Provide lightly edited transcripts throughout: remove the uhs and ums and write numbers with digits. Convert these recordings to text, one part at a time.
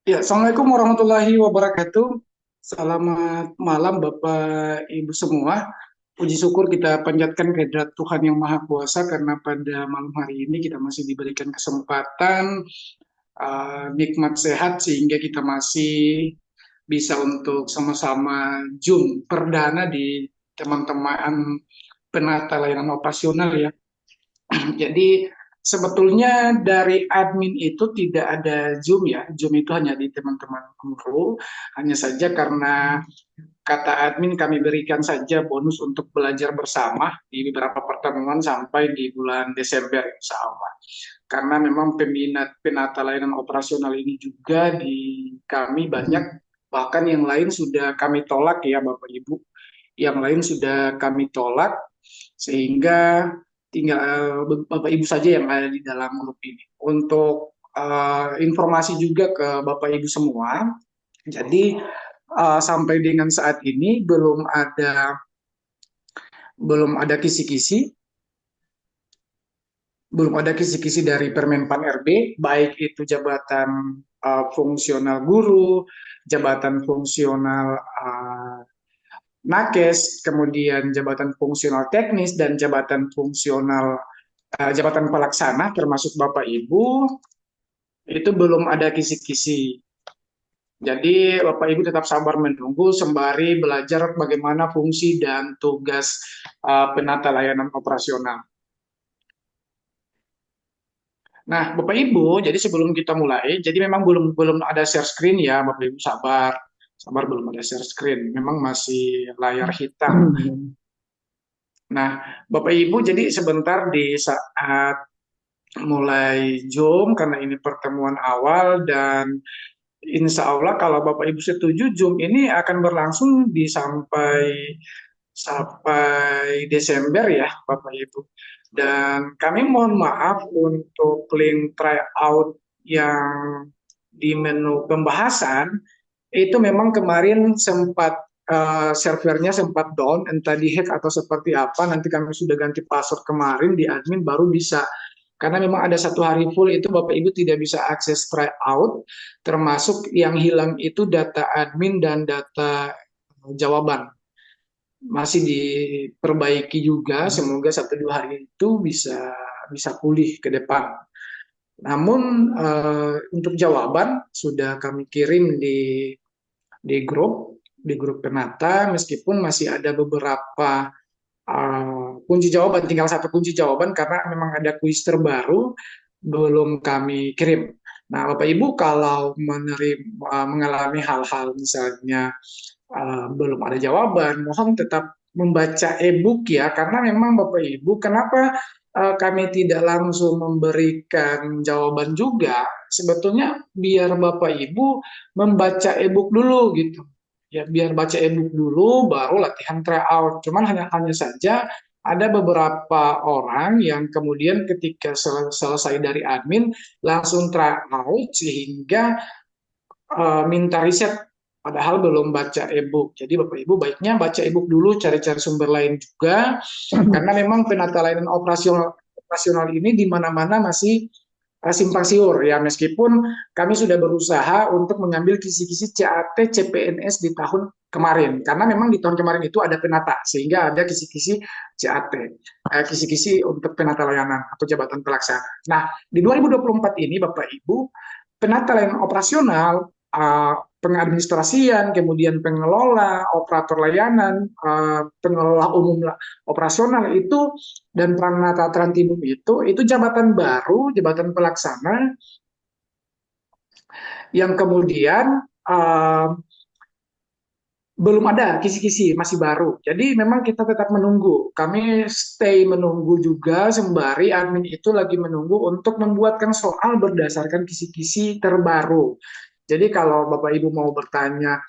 Ya, Assalamualaikum warahmatullahi wabarakatuh. Selamat malam Bapak Ibu semua. Puji syukur kita panjatkan kehadirat Tuhan Yang Maha Kuasa karena pada malam hari ini kita masih diberikan kesempatan nikmat sehat sehingga kita masih bisa untuk sama-sama Zoom perdana di teman-teman penata layanan operasional ya. Jadi sebetulnya dari admin itu tidak ada Zoom ya. Zoom itu hanya di teman-teman guru. Hanya saja karena kata admin kami berikan saja bonus untuk belajar bersama di beberapa pertemuan sampai di bulan Desember insya Allah. Karena memang peminat penata layanan operasional ini juga di kami banyak, bahkan yang lain sudah kami tolak ya Bapak Ibu. Yang lain sudah kami tolak sehingga tinggal Bapak Ibu saja yang ada di dalam grup ini. Untuk informasi juga ke Bapak Ibu semua, jadi sampai dengan saat ini belum ada kisi-kisi, dari Permenpan RB, baik itu jabatan fungsional guru, jabatan fungsional nakes, kemudian jabatan fungsional teknis dan jabatan fungsional jabatan pelaksana termasuk Bapak Ibu itu belum ada kisi-kisi. Jadi Bapak Ibu tetap sabar menunggu sembari belajar bagaimana fungsi dan tugas penata layanan operasional. Nah, Bapak Ibu, jadi sebelum kita mulai, jadi memang belum belum ada share screen ya, Bapak Ibu sabar. Sabar belum ada share screen. Memang masih layar hitam. Nah, Bapak Ibu, jadi sebentar di saat mulai Zoom karena ini pertemuan awal dan insya Allah kalau Bapak Ibu setuju Zoom ini akan berlangsung di sampai sampai Desember ya Bapak Ibu. Dan kami mohon maaf untuk link tryout yang di menu pembahasan itu memang kemarin sempat servernya sempat down, entah dihack atau seperti apa. Nanti kami sudah ganti password kemarin di admin baru bisa. Karena memang ada satu hari full itu Bapak Ibu tidak bisa akses tryout, termasuk yang hilang itu data admin dan data jawaban. Masih diperbaiki juga, semoga 1 2 hari itu bisa bisa pulih ke depan. Namun untuk jawaban sudah kami kirim di grup Penata, meskipun masih ada beberapa kunci jawaban, tinggal satu kunci jawaban karena memang ada kuis terbaru belum kami kirim. Nah, Bapak Ibu kalau mengalami hal-hal misalnya belum ada jawaban, mohon tetap membaca e-book ya, karena memang Bapak Ibu, kenapa kami tidak langsung memberikan jawaban juga? Sebetulnya biar Bapak Ibu membaca e-book dulu gitu. Ya, biar baca e-book dulu, baru latihan tryout. Cuman hanya saja ada beberapa orang yang kemudian ketika selesai dari admin langsung tryout sehingga minta riset padahal belum baca e-book. Jadi Bapak Ibu baiknya baca e-book dulu, cari-cari sumber lain juga karena memang penata layanan operasional ini di mana-mana masih simpang siur ya, meskipun kami sudah berusaha untuk mengambil kisi-kisi CAT CPNS di tahun kemarin karena memang di tahun kemarin itu ada penata sehingga ada kisi-kisi CAT, kisi-kisi untuk penata layanan atau jabatan pelaksana. Nah, di 2024 ini Bapak Ibu penata layanan operasional, pengadministrasian, kemudian pengelola, operator layanan, pengelola umum operasional itu, dan Pranata Trantibum itu jabatan baru, jabatan pelaksana yang kemudian belum ada kisi-kisi, masih baru. Jadi memang kita tetap menunggu. Kami stay menunggu juga sembari admin itu lagi menunggu untuk membuatkan soal berdasarkan kisi-kisi terbaru. Jadi kalau Bapak Ibu mau bertanya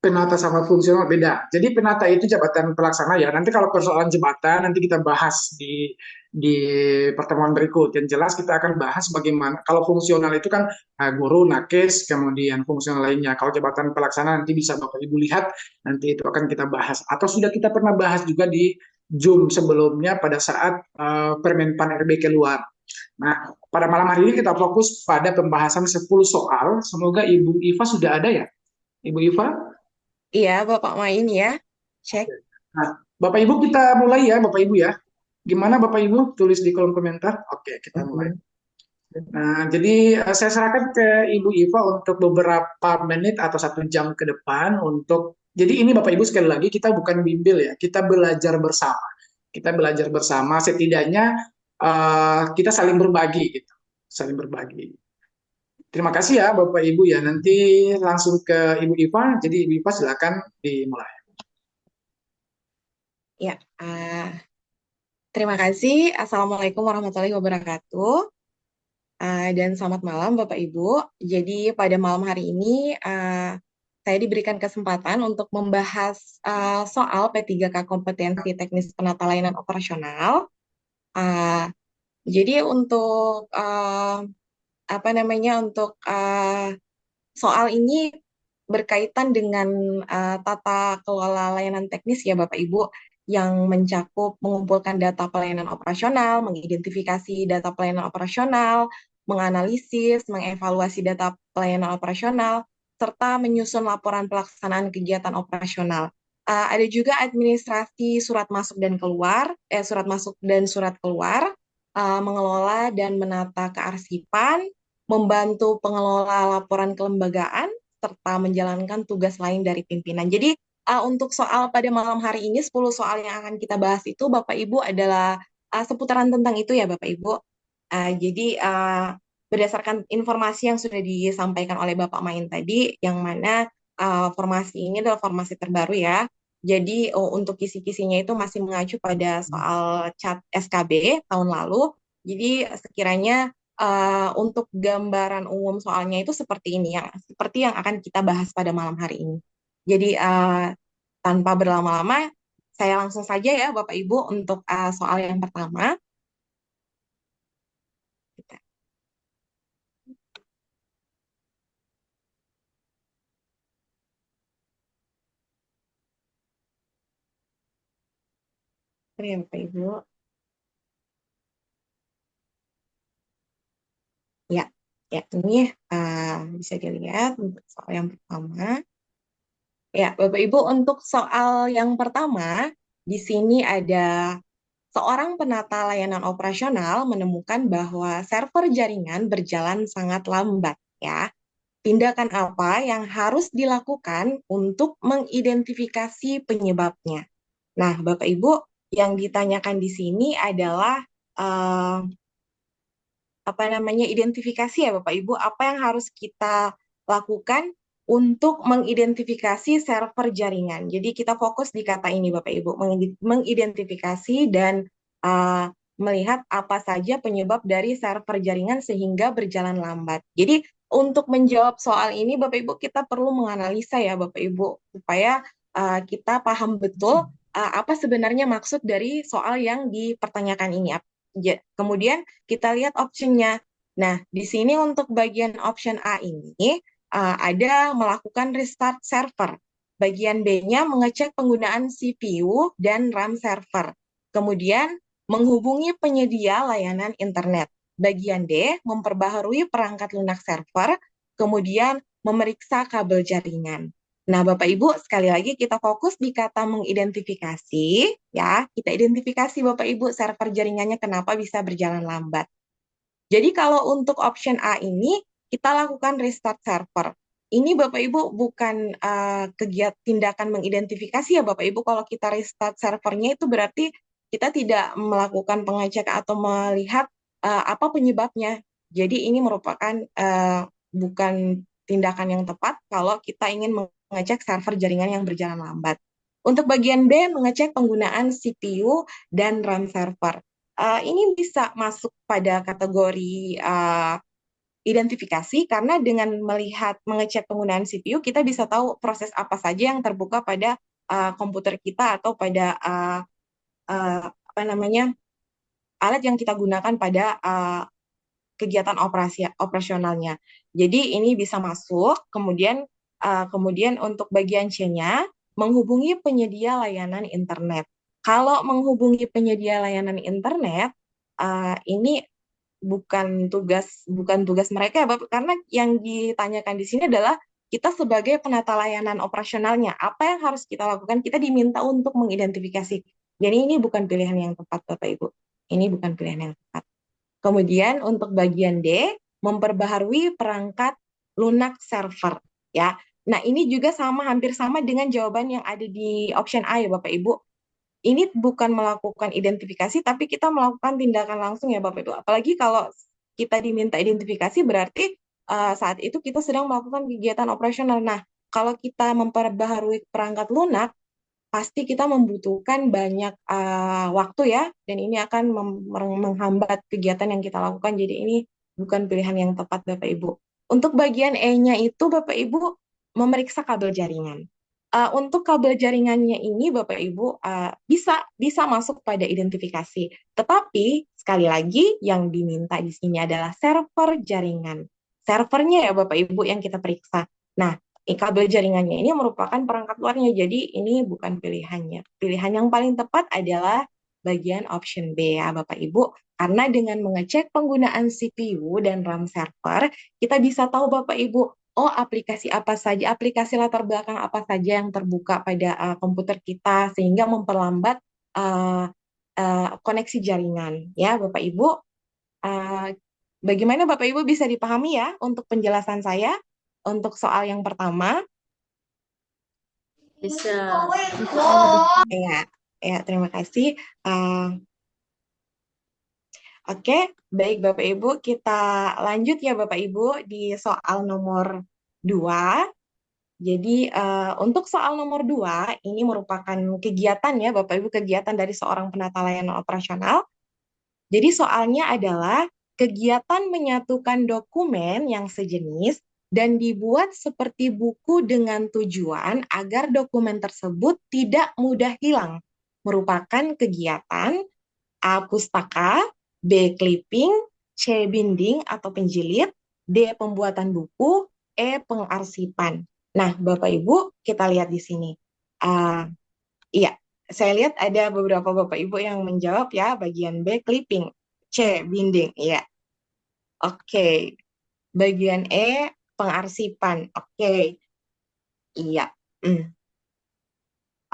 penata sama fungsional beda. Jadi penata itu jabatan pelaksana ya. Nanti kalau persoalan jabatan nanti kita bahas di pertemuan berikut. Yang jelas kita akan bahas bagaimana kalau fungsional itu kan guru, nakes, kemudian fungsional lainnya. Kalau jabatan pelaksana nanti bisa Bapak Ibu lihat, nanti itu akan kita bahas. Atau sudah kita pernah bahas juga di Zoom sebelumnya pada saat Permenpan RB keluar. Nah, pada malam hari ini kita fokus pada pembahasan 10 soal. Semoga Ibu Iva sudah ada ya. Ibu Iva? Iya, Bapak main ya. Cek. Nah, Bapak Ibu kita mulai ya, Bapak Ibu ya. Gimana Bapak Ibu? Tulis di kolom komentar. Oke, kita mulai. Mhm. Nah, jadi saya serahkan ke Ibu Iva untuk beberapa menit atau 1 jam ke depan untuk, jadi ini Bapak Ibu sekali lagi kita bukan bimbel ya, kita belajar bersama. Kita belajar bersama, setidaknya kita saling berbagi gitu, saling berbagi. Terima kasih ya Bapak Ibu ya. Nanti langsung ke Ibu Iva. Jadi Ibu Iva silakan dimulai. Ya, terima kasih. Assalamualaikum warahmatullahi wabarakatuh. Dan selamat malam Bapak Ibu. Jadi pada malam hari ini saya diberikan kesempatan untuk membahas soal P3K kompetensi teknis penata layanan operasional. Uh, jadi untuk apa namanya untuk soal ini berkaitan dengan tata kelola layanan teknis ya Bapak Ibu yang mencakup mengumpulkan data pelayanan operasional, mengidentifikasi data pelayanan operasional, menganalisis, mengevaluasi data pelayanan operasional, serta menyusun laporan pelaksanaan kegiatan operasional. Ada juga administrasi surat masuk dan keluar, surat masuk dan surat keluar, mengelola dan menata kearsipan, membantu pengelola laporan kelembagaan, serta menjalankan tugas lain dari pimpinan. Jadi untuk soal pada malam hari ini 10 soal yang akan kita bahas itu Bapak Ibu adalah seputaran tentang itu ya Bapak Ibu. Jadi berdasarkan informasi yang sudah disampaikan oleh Bapak Main tadi, yang mana formasi ini adalah formasi terbaru ya. Jadi untuk kisi-kisinya itu masih mengacu pada soal CAT SKB tahun lalu. Jadi sekiranya untuk gambaran umum soalnya itu seperti ini ya, seperti yang akan kita bahas pada malam hari ini. Jadi tanpa berlama-lama, saya langsung saja ya Bapak Ibu untuk soal yang pertama. Kita ya Bapak Ibu. Ya, ya ini bisa dilihat untuk soal yang pertama. Ya, Bapak Ibu, untuk soal yang pertama, di sini ada seorang penata layanan operasional menemukan bahwa server jaringan berjalan sangat lambat, ya. Tindakan apa yang harus dilakukan untuk mengidentifikasi penyebabnya? Nah, Bapak Ibu, yang ditanyakan di sini adalah eh, apa namanya identifikasi ya Bapak Ibu, apa yang harus kita lakukan untuk mengidentifikasi server jaringan. Jadi kita fokus di kata ini Bapak Ibu, mengidentifikasi dan uh, melihat apa saja penyebab dari server jaringan sehingga berjalan lambat. Jadi untuk menjawab soal ini Bapak Ibu kita perlu menganalisa ya Bapak Ibu supaya kita paham betul apa sebenarnya maksud dari soal yang dipertanyakan ini. Kemudian kita lihat optionnya. Nah, di sini untuk bagian option A ini ada melakukan restart server. Bagian B-nya mengecek penggunaan CPU dan RAM server. Kemudian menghubungi penyedia layanan internet. Bagian D memperbaharui perangkat lunak server, kemudian memeriksa kabel jaringan. Nah, Bapak Ibu, sekali lagi kita fokus di kata mengidentifikasi, ya. Kita identifikasi Bapak Ibu server jaringannya kenapa bisa berjalan lambat. Jadi kalau untuk option A ini kita lakukan restart server. Ini Bapak Ibu bukan kegiatan tindakan mengidentifikasi ya Bapak Ibu. Kalau kita restart servernya itu berarti kita tidak melakukan pengecek atau melihat apa penyebabnya. Jadi ini merupakan bukan tindakan yang tepat kalau kita ingin mengecek server jaringan yang berjalan lambat. Untuk bagian B, mengecek penggunaan CPU dan RAM server. Ini bisa masuk pada kategori identifikasi karena dengan melihat mengecek penggunaan CPU kita bisa tahu proses apa saja yang terbuka pada komputer kita atau pada apa namanya alat yang kita gunakan pada kegiatan operasionalnya. Jadi ini bisa masuk. Kemudian untuk bagian C-nya menghubungi penyedia layanan internet. Kalau menghubungi penyedia layanan internet ini bukan tugas mereka ya Bapak, karena yang ditanyakan di sini adalah kita sebagai penata layanan operasionalnya, apa yang harus kita lakukan? Kita diminta untuk mengidentifikasi. Jadi ini bukan pilihan yang tepat Bapak Ibu. Ini bukan pilihan yang tepat. Kemudian untuk bagian D, memperbaharui perangkat lunak server ya. Nah, ini juga hampir sama dengan jawaban yang ada di option A ya Bapak Ibu. Ini bukan melakukan identifikasi, tapi kita melakukan tindakan langsung ya Bapak Ibu. Apalagi kalau kita diminta identifikasi, berarti saat itu kita sedang melakukan kegiatan operasional. Nah, kalau kita memperbaharui perangkat lunak, pasti kita membutuhkan banyak waktu ya, dan ini akan menghambat kegiatan yang kita lakukan. Jadi ini bukan pilihan yang tepat Bapak Ibu. Untuk bagian E-nya itu Bapak Ibu memeriksa kabel jaringan. Untuk kabel jaringannya ini Bapak Ibu bisa masuk pada identifikasi. Tetapi sekali lagi yang diminta di sini adalah server jaringan. Servernya ya Bapak Ibu yang kita periksa. Nah, kabel jaringannya ini merupakan perangkat luarnya, jadi ini bukan pilihannya. Pilihan yang paling tepat adalah bagian option B ya Bapak Ibu, karena dengan mengecek penggunaan CPU dan RAM server, kita bisa tahu Bapak Ibu, oh aplikasi apa saja, aplikasi latar belakang apa saja yang terbuka pada komputer kita, sehingga memperlambat koneksi jaringan ya Bapak Ibu. Bagaimana Bapak Ibu bisa dipahami ya untuk penjelasan saya untuk soal yang pertama? Bisa. Ya, ya terima kasih. Oke, baik Bapak Ibu, kita lanjut ya Bapak Ibu di soal nomor 2. Jadi untuk soal nomor 2 ini merupakan kegiatan ya Bapak Ibu, kegiatan dari seorang penata layanan operasional. Jadi soalnya adalah kegiatan menyatukan dokumen yang sejenis dan dibuat seperti buku dengan tujuan agar dokumen tersebut tidak mudah hilang. Merupakan kegiatan A. Pustaka, B. Clipping, C. Binding atau penjilid, D. Pembuatan buku, E. Pengarsipan. Nah, Bapak Ibu, kita lihat di sini. Iya, saya lihat ada beberapa Bapak Ibu yang menjawab ya, bagian B. Clipping, C. Binding, iya. Oke, bagian E. Pengarsipan, oke. Iya.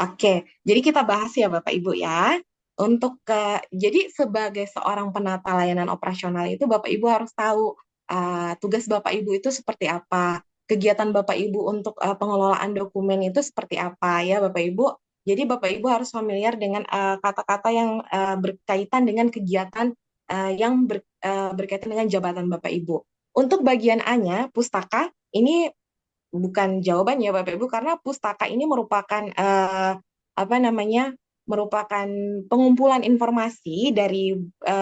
Oke, jadi kita bahas ya Bapak Ibu ya. Jadi sebagai seorang penata layanan operasional itu Bapak Ibu harus tahu tugas Bapak Ibu itu seperti apa, kegiatan Bapak Ibu untuk pengelolaan dokumen itu seperti apa ya Bapak Ibu. Jadi Bapak Ibu harus familiar dengan kata-kata yang berkaitan dengan kegiatan yang berkaitan dengan jabatan Bapak Ibu. Untuk bagian A-nya, pustaka, ini bukan jawaban ya Bapak Ibu, karena pustaka ini merupakan merupakan pengumpulan informasi dari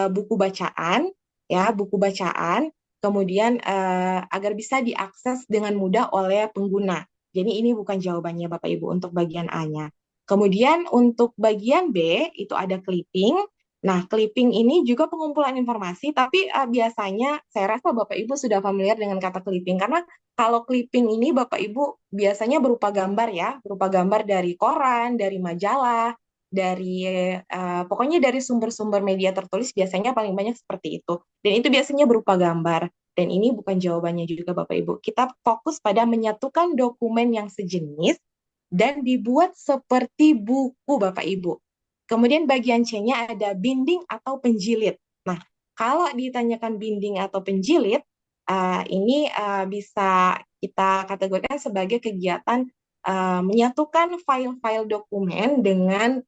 buku bacaan ya, buku bacaan, kemudian agar bisa diakses dengan mudah oleh pengguna. Jadi ini bukan jawabannya Bapak Ibu untuk bagian A-nya. Kemudian untuk bagian B itu ada clipping. Nah, clipping ini juga pengumpulan informasi, tapi biasanya saya rasa Bapak Ibu sudah familiar dengan kata clipping, karena kalau clipping ini Bapak Ibu biasanya berupa gambar ya, berupa gambar dari koran, dari majalah, dari pokoknya dari sumber-sumber media tertulis biasanya paling banyak seperti itu. Dan itu biasanya berupa gambar. Dan ini bukan jawabannya juga Bapak Ibu. Kita fokus pada menyatukan dokumen yang sejenis dan dibuat seperti buku Bapak Ibu. Kemudian bagian C-nya ada binding atau penjilid. Nah, kalau ditanyakan binding atau penjilid, ini bisa kita kategorikan sebagai kegiatan menyatukan file-file dokumen dengan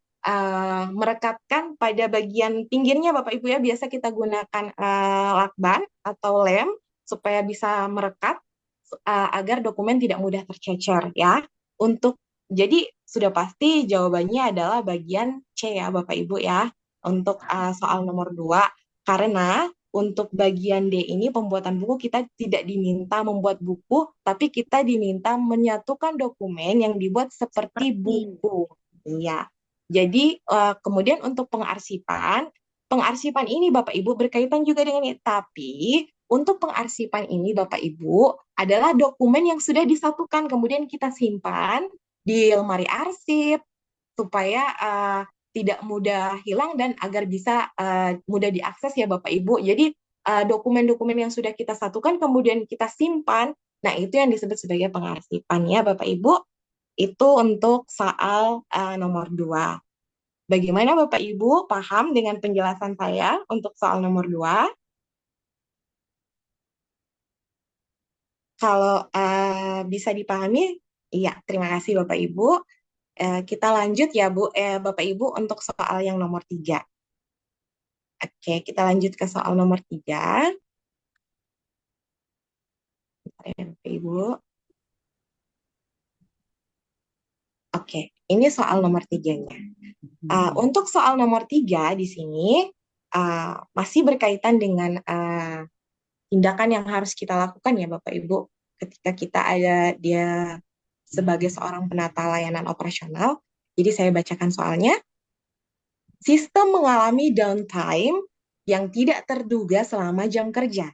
merekatkan pada bagian pinggirnya Bapak Ibu ya. Biasa kita gunakan lakban atau lem supaya bisa merekat agar dokumen tidak mudah tercecer ya. Jadi sudah pasti jawabannya adalah bagian C ya Bapak Ibu ya untuk soal nomor 2, karena untuk bagian D ini pembuatan buku kita tidak diminta membuat buku, tapi kita diminta menyatukan dokumen yang dibuat seperti buku. Iya. Jadi kemudian untuk pengarsipan ini Bapak Ibu berkaitan juga dengan ini, tapi untuk pengarsipan ini Bapak Ibu adalah dokumen yang sudah disatukan kemudian kita simpan di lemari arsip supaya tidak mudah hilang dan agar bisa mudah diakses ya Bapak Ibu. Jadi dokumen-dokumen yang sudah kita satukan kemudian kita simpan. Nah, itu yang disebut sebagai pengarsipan ya Bapak Ibu. Itu untuk soal nomor 2. Bagaimana Bapak Ibu paham dengan penjelasan saya untuk soal nomor 2? Kalau bisa dipahami, iya, terima kasih Bapak Ibu. Kita lanjut ya Bu, Bapak Ibu untuk soal yang nomor 3. Oke, kita lanjut ke soal nomor 3. Bentar ya Bapak Ibu. Oke, ini soal nomor 3-nya. Untuk soal nomor 3 di sini masih berkaitan dengan tindakan yang harus kita lakukan ya Bapak Ibu ketika kita ada dia sebagai seorang penata layanan operasional. Jadi saya bacakan soalnya. Sistem mengalami downtime yang tidak terduga selama jam kerja.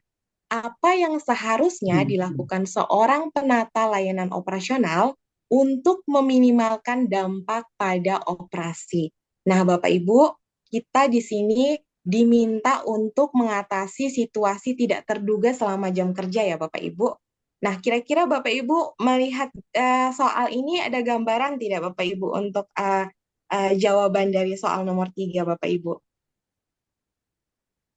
Apa yang seharusnya dilakukan seorang penata layanan operasional untuk meminimalkan dampak pada operasi? Nah, Bapak Ibu, kita di sini diminta untuk mengatasi situasi tidak terduga selama jam kerja ya Bapak Ibu. Nah, kira-kira Bapak Ibu melihat soal ini ada gambaran tidak Bapak Ibu untuk jawaban dari soal nomor 3 Bapak Ibu?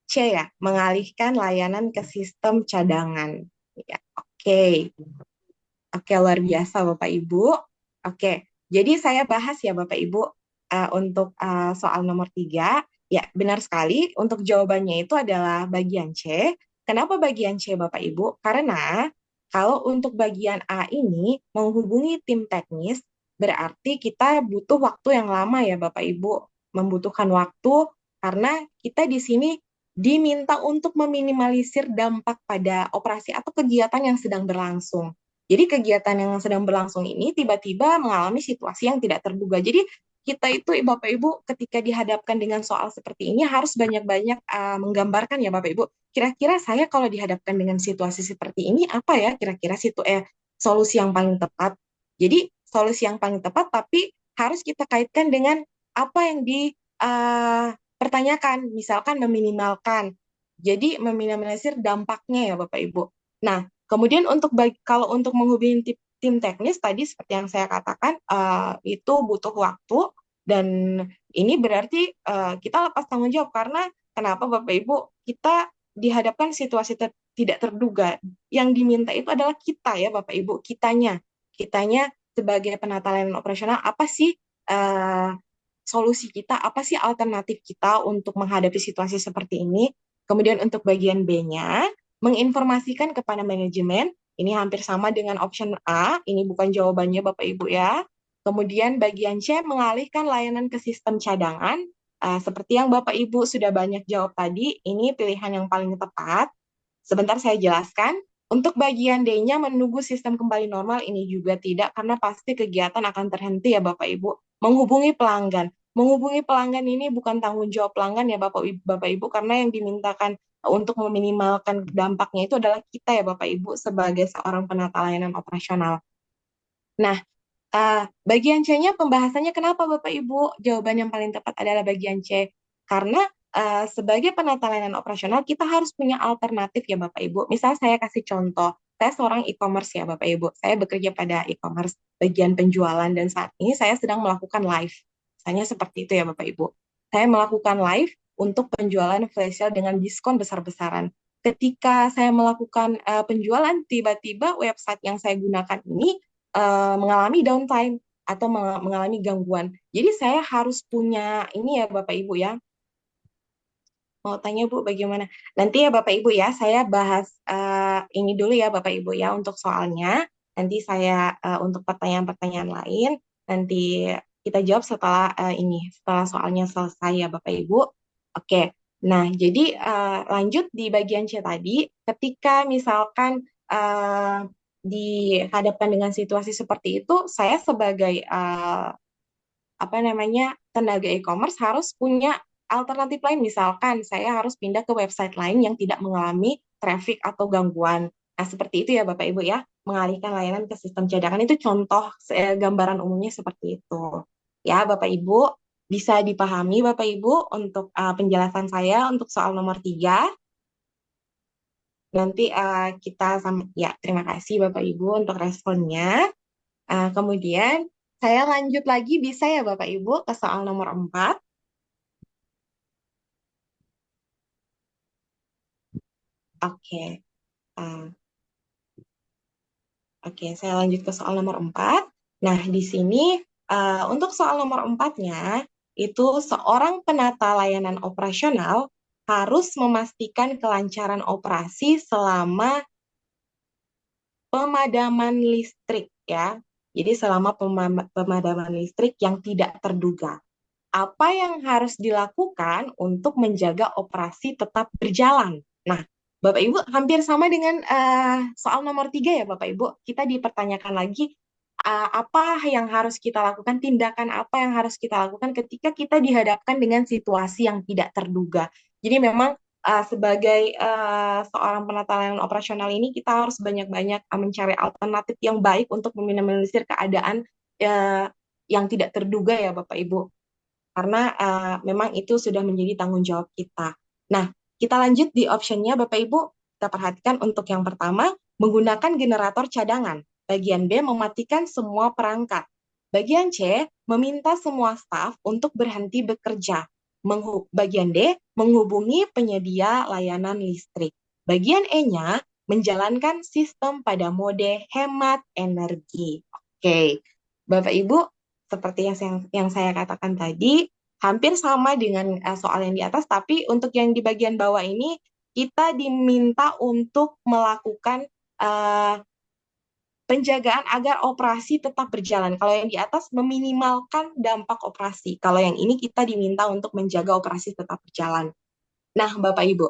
C ya, mengalihkan layanan ke sistem cadangan. Ya, oke. Oke, luar biasa Bapak Ibu. Oke, jadi saya bahas ya Bapak Ibu untuk soal nomor 3. Ya, benar sekali. Untuk jawabannya itu adalah bagian C. Kenapa bagian C Bapak Ibu? Karena kalau untuk bagian A ini menghubungi tim teknis, berarti kita butuh waktu yang lama ya Bapak Ibu. Membutuhkan waktu karena kita di sini diminta untuk meminimalisir dampak pada operasi atau kegiatan yang sedang berlangsung. Jadi kegiatan yang sedang berlangsung ini tiba-tiba mengalami situasi yang tidak terduga. Jadi kita itu Bapak Ibu ketika dihadapkan dengan soal seperti ini harus banyak-banyak menggambarkan ya Bapak Ibu. Kira-kira saya kalau dihadapkan dengan situasi seperti ini apa ya kira-kira solusi yang paling tepat. Jadi solusi yang paling tepat tapi harus kita kaitkan dengan apa yang dipertanyakan. Misalkan meminimalkan. Jadi meminimalisir dampaknya ya Bapak Ibu. Nah, kemudian kalau untuk menghubungi tim teknis tadi seperti yang saya katakan itu butuh waktu dan ini berarti kita lepas tanggung jawab karena kenapa Bapak Ibu kita dihadapkan situasi tidak terduga yang diminta itu adalah kita ya Bapak Ibu kitanya sebagai penata layanan operasional apa sih solusi kita apa sih alternatif kita untuk menghadapi situasi seperti ini kemudian untuk bagian B-nya menginformasikan kepada manajemen, ini hampir sama dengan option A, ini bukan jawabannya Bapak Ibu ya. Kemudian bagian C, mengalihkan layanan ke sistem cadangan, seperti yang Bapak Ibu sudah banyak jawab tadi, ini pilihan yang paling tepat. Sebentar saya jelaskan. Untuk bagian D-nya menunggu sistem kembali normal, ini juga tidak, karena pasti kegiatan akan terhenti ya Bapak Ibu. Menghubungi pelanggan. Menghubungi pelanggan ini bukan tanggung jawab pelanggan ya Bapak Ibu, karena yang dimintakan untuk meminimalkan dampaknya itu adalah kita ya Bapak Ibu sebagai seorang penata layanan operasional. Nah, bagian C-nya pembahasannya kenapa Bapak Ibu? Jawaban yang paling tepat adalah bagian C. Karena sebagai penata layanan operasional kita harus punya alternatif ya Bapak Ibu. Misal saya kasih contoh, saya seorang e-commerce ya Bapak Ibu. Saya bekerja pada e-commerce bagian penjualan dan saat ini saya sedang melakukan live. Misalnya seperti itu ya Bapak Ibu. Saya melakukan live untuk penjualan flash sale dengan diskon besar-besaran. Ketika saya melakukan penjualan, tiba-tiba website yang saya gunakan ini mengalami downtime atau mengalami gangguan. Jadi saya harus punya ini ya Bapak Ibu ya. Mau tanya Bu bagaimana? Nanti ya Bapak Ibu ya, saya bahas ini dulu ya Bapak Ibu ya untuk soalnya. Nanti saya untuk pertanyaan-pertanyaan lain nanti kita jawab setelah setelah soalnya selesai ya Bapak Ibu. Oke. Nah, jadi lanjut di bagian C tadi, ketika misalkan dihadapkan dengan situasi seperti itu, saya sebagai apa namanya tenaga e-commerce harus punya alternatif lain. Misalkan saya harus pindah ke website lain yang tidak mengalami traffic atau gangguan. Nah, seperti itu ya Bapak Ibu ya, mengalihkan layanan ke sistem cadangan itu contoh gambaran umumnya seperti itu. Ya, Bapak Ibu, bisa dipahami Bapak Ibu untuk penjelasan saya untuk soal nomor 3. Nanti kita sama, ya terima kasih Bapak Ibu untuk responnya. Kemudian saya lanjut lagi bisa ya Bapak Ibu ke soal nomor 4. Oke. Uh, Oke, saya lanjut ke soal nomor 4. Nah, di sini untuk soal nomor 4-nya, itu seorang penata layanan operasional harus memastikan kelancaran operasi selama pemadaman listrik ya. Jadi selama pemadaman listrik yang tidak terduga. Apa yang harus dilakukan untuk menjaga operasi tetap berjalan? Nah, Bapak Ibu hampir sama dengan soal nomor 3 ya Bapak Ibu. Kita dipertanyakan lagi apa yang harus kita lakukan, tindakan apa yang harus kita lakukan ketika kita dihadapkan dengan situasi yang tidak terduga. Jadi memang sebagai seorang penata layanan operasional ini kita harus banyak-banyak mencari alternatif yang baik untuk meminimalisir keadaan yang tidak terduga ya Bapak Ibu karena memang itu sudah menjadi tanggung jawab kita. Nah, kita lanjut di optionnya Bapak Ibu. Kita perhatikan untuk yang pertama, menggunakan generator cadangan. Bagian B, mematikan semua perangkat. Bagian C, meminta semua staf untuk berhenti bekerja. Bagian D, menghubungi penyedia layanan listrik. Bagian E-nya, menjalankan sistem pada mode hemat energi. Oke, Bapak Ibu, seperti yang saya katakan tadi, hampir sama dengan soal yang di atas, tapi untuk yang di bagian bawah ini, kita diminta untuk melakukan uh, penjagaan agar operasi tetap berjalan. Kalau yang di atas meminimalkan dampak operasi. Kalau yang ini kita diminta untuk menjaga operasi tetap berjalan. Nah, Bapak Ibu,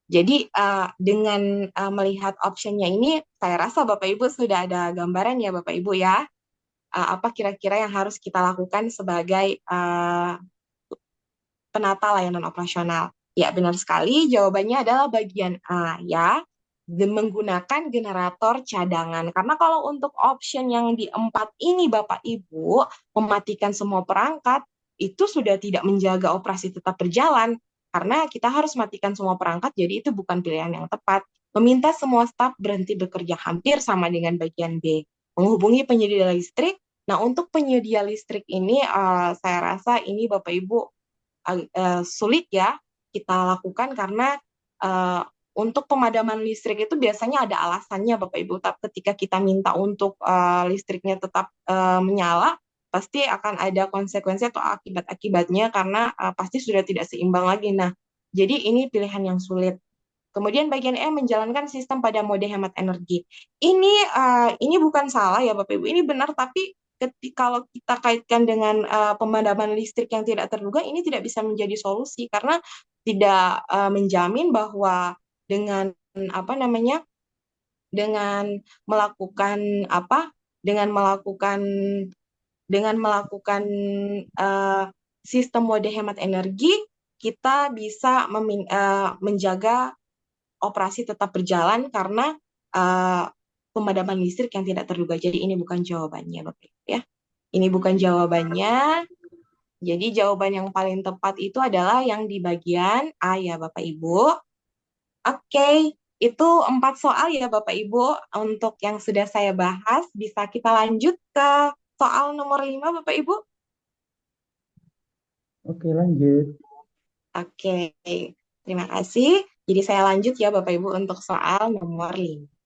jadi dengan melihat optionnya ini, saya rasa Bapak Ibu sudah ada gambaran ya Bapak Ibu ya, apa kira-kira yang harus kita lakukan sebagai penata layanan operasional. Ya, benar sekali. Jawabannya adalah bagian A, ya. Menggunakan generator cadangan. Karena kalau untuk option yang di 4 ini, Bapak Ibu, mematikan semua perangkat, itu sudah tidak menjaga operasi tetap berjalan. Karena kita harus matikan semua perangkat, jadi itu bukan pilihan yang tepat. Meminta semua staf berhenti bekerja hampir sama dengan bagian B. Menghubungi penyedia listrik. Nah, untuk penyedia listrik ini, saya rasa ini Bapak Ibu sulit ya kita lakukan karena uh, untuk pemadaman listrik itu biasanya ada alasannya Bapak Ibu. Ketika kita minta untuk listriknya tetap menyala, pasti akan ada konsekuensi atau akibat-akibatnya karena pasti sudah tidak seimbang lagi. Nah, jadi ini pilihan yang sulit. Kemudian bagian E menjalankan sistem pada mode hemat energi. Ini bukan salah ya Bapak Ibu, ini benar tapi kalau kita kaitkan dengan pemadaman listrik yang tidak terduga ini tidak bisa menjadi solusi karena tidak menjamin bahwa dengan apa namanya dengan melakukan apa dengan melakukan uh, sistem mode hemat energi kita bisa menjaga operasi tetap berjalan karena uh, pemadaman listrik yang tidak terduga. Jadi ini bukan jawabannya, Bapak Ibu ya. Ini bukan jawabannya. Jadi jawaban yang paling tepat itu adalah yang di bagian A ya, Bapak Ibu. Oke, itu 4 soal ya Bapak Ibu. Untuk yang sudah saya bahas, bisa kita lanjut ke soal nomor 5 Bapak Ibu. Oke, lanjut. Oke, terima kasih. Jadi saya lanjut ya Bapak Ibu untuk soal nomor 5.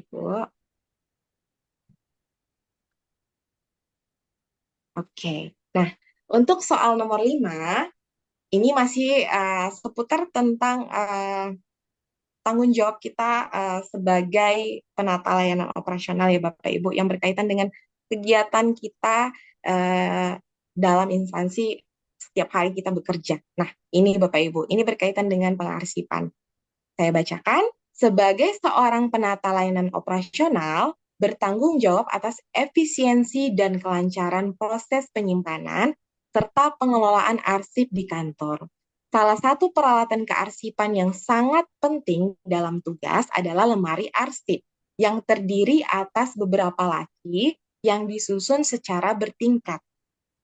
Ibu. Oke. Nah, untuk soal nomor 5, ini masih seputar tentang tanggung jawab kita sebagai penata layanan operasional ya Bapak Ibu yang berkaitan dengan kegiatan kita uh, dalam instansi setiap hari kita bekerja. Nah, ini Bapak Ibu, ini berkaitan dengan pengarsipan. Saya bacakan, sebagai seorang penata layanan operasional, bertanggung jawab atas efisiensi dan kelancaran proses penyimpanan serta pengelolaan arsip di kantor. Salah satu peralatan kearsipan yang sangat penting dalam tugas adalah lemari arsip yang terdiri atas beberapa laci yang disusun secara bertingkat.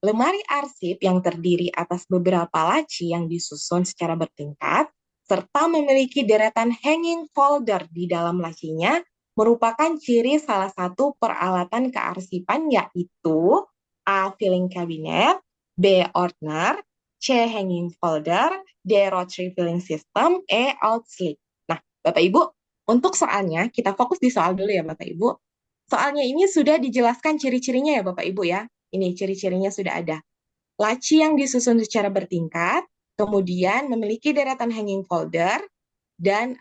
Lemari arsip yang terdiri atas beberapa laci yang disusun secara bertingkat, serta memiliki deretan hanging folder di dalam lacinya, merupakan ciri salah satu peralatan kearsipan, yaitu A. Filing cabinet, B. Ordner, C. Hanging folder, D. Rotary filling system, E. Outslip. Nah, Bapak Ibu, untuk soalnya, kita fokus di soal dulu ya Bapak Ibu. Soalnya ini sudah dijelaskan ciri-cirinya ya Bapak Ibu ya. Ini ciri-cirinya sudah ada. Laci yang disusun secara bertingkat, kemudian memiliki deretan hanging folder, dan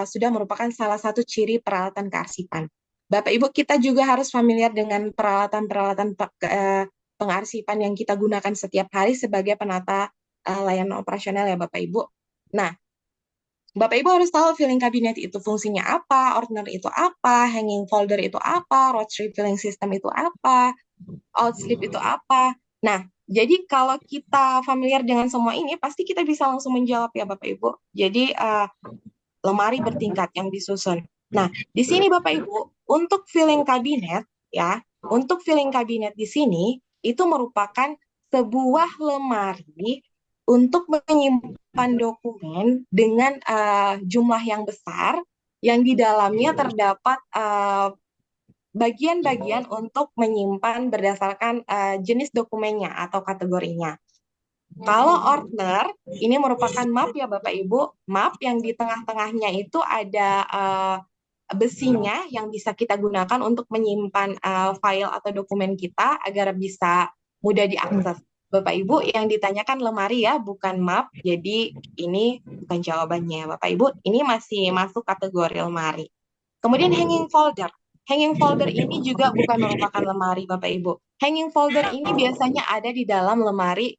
sudah merupakan salah satu ciri peralatan kearsipan. Bapak Ibu, kita juga harus familiar dengan peralatan-peralatan pengarsipan yang kita gunakan setiap hari sebagai penata layanan operasional ya Bapak Ibu. Nah, Bapak Ibu harus tahu filling cabinet itu fungsinya apa, ordner itu apa, hanging folder itu apa, rotary filling system itu apa, outslip itu apa. Nah, jadi kalau kita familiar dengan semua ini, pasti kita bisa langsung menjawab ya Bapak Ibu. Jadi lemari bertingkat yang disusun. Nah, di sini Bapak Ibu, untuk filling cabinet ya, untuk filling cabinet di sini itu merupakan sebuah lemari untuk menyimpan dokumen dengan jumlah yang besar yang di dalamnya terdapat bagian-bagian untuk menyimpan berdasarkan jenis dokumennya atau kategorinya. Kalau ordner, ini merupakan map ya Bapak Ibu, map yang di tengah-tengahnya itu ada besinya yang bisa kita gunakan untuk menyimpan file atau dokumen kita agar bisa mudah diakses. Bapak Ibu, yang ditanyakan lemari ya, bukan map, jadi ini bukan jawabannya. Bapak Ibu, ini masih masuk kategori lemari. Kemudian hanging folder. Hanging folder ini juga bukan merupakan lemari, Bapak Ibu. Hanging folder ini biasanya ada di dalam lemari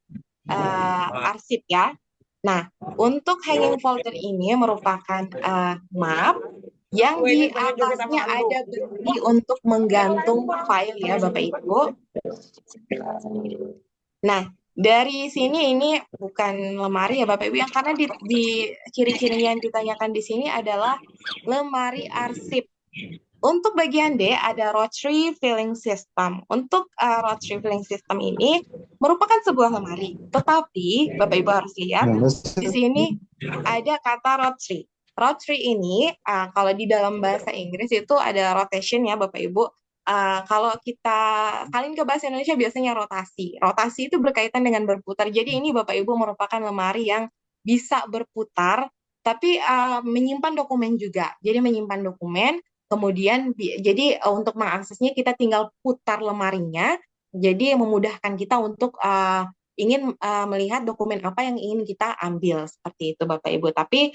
arsip ya. Nah, untuk hanging folder ini merupakan map yang di atasnya ada besi untuk menggantung file ya Bapak Ibu. Nah, dari sini ini bukan lemari ya Bapak Ibu, yang karena di ciri-cirinya yang ditanyakan di sini adalah lemari arsip. Untuk bagian D ada rotary filling system. Untuk rotary filling system ini merupakan sebuah lemari. Tetapi Bapak Ibu harus lihat di sini ada kata rotary. Rotary ini kalau di dalam bahasa Inggris itu ada rotation ya Bapak Ibu. Kalau kita kalian ke bahasa Indonesia biasanya rotasi. Rotasi itu berkaitan dengan berputar. Jadi ini Bapak Ibu merupakan lemari yang bisa berputar, tapi menyimpan dokumen juga. Jadi menyimpan dokumen. Kemudian jadi untuk mengaksesnya kita tinggal putar lemarinya, jadi memudahkan kita untuk ingin melihat dokumen apa yang ingin kita ambil seperti itu Bapak Ibu. Tapi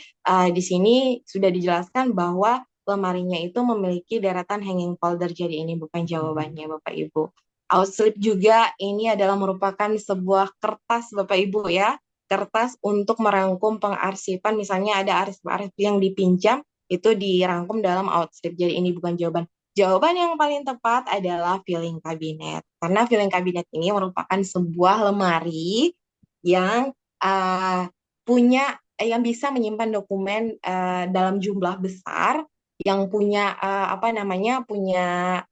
di sini sudah dijelaskan bahwa lemarinya itu memiliki deretan hanging folder, jadi ini bukan jawabannya Bapak Ibu. Outslip juga ini adalah merupakan sebuah kertas Bapak Ibu ya, kertas untuk merangkum pengarsipan, misalnya ada arsip-arsip yang dipinjam itu dirangkum dalam outslip. Jadi ini bukan jawaban. Jawaban yang paling tepat adalah filing cabinet. Karena filing cabinet ini merupakan sebuah lemari yang yang bisa menyimpan dokumen dalam jumlah besar, yang punya punya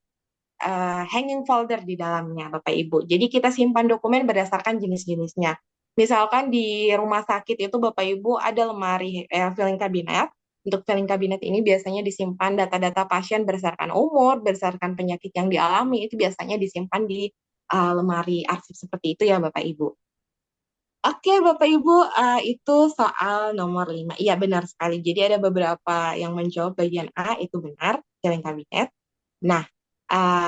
hanging folder di dalamnya, Bapak Ibu. Jadi kita simpan dokumen berdasarkan jenis-jenisnya. Misalkan di rumah sakit itu Bapak Ibu ada lemari filing cabinet. Untuk filing cabinet ini biasanya disimpan data-data pasien berdasarkan umur, berdasarkan penyakit yang dialami, itu biasanya disimpan di lemari arsip seperti itu ya Bapak Ibu. Oke Bapak Ibu, itu soal nomor 5. Iya benar sekali. Jadi ada beberapa yang menjawab bagian A, itu benar, filing cabinet. Nah,